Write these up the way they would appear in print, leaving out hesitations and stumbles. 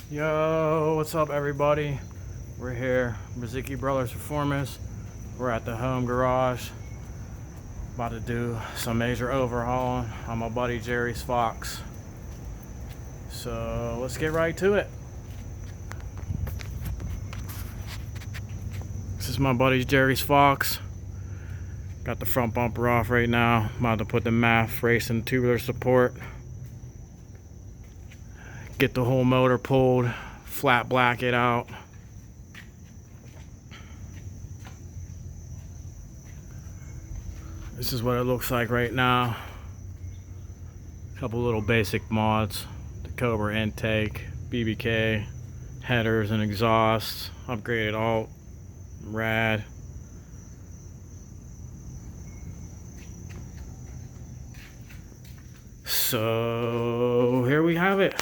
Yo, what's up everybody? We're here, Rizicki Brothers Performance. We're at the home garage, about to do some major overhauling on my buddy Jerry's Fox. So let's get right to it. This is my buddy Jerry's Fox. Got the front bumper off right now. I'm about to put the MAF racing tubular support. Get the whole motor pulled, flat black it out. This is what it looks like right now. A couple little basic mods. The Cobra intake, BBK, headers and exhausts. Upgraded alt, rad. So here we have it.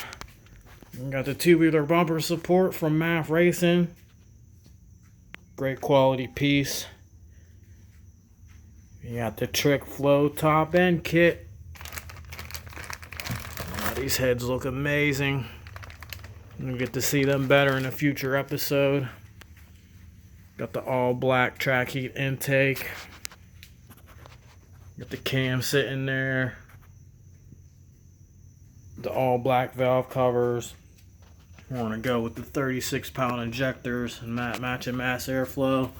We got the tubular bumper support from MAF Racing. Great quality piece. You got the Trick Flow top end kit. These heads look amazing. You'll get to see them better in a future episode. Got the all black track heat intake. Got the cam sitting there. The all black valve covers. We're gonna go with the 36-pound injectors and matching mass airflow.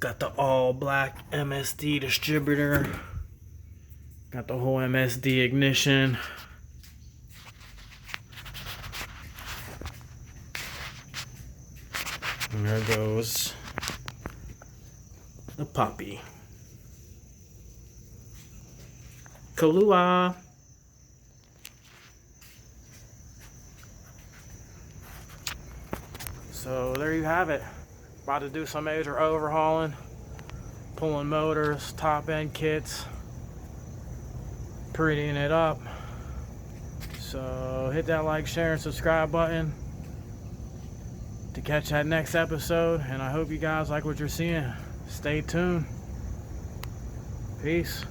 Got the all black MSD distributor. Got the whole MSD ignition. And there goes the puppy. Kahlua. So there you have it. About to do some major overhauling, pulling motors, top end kits, prettying it up. So hit that like, share, and subscribe button to catch that next episode. And I hope you guys like what you're seeing. Stay tuned. Peace.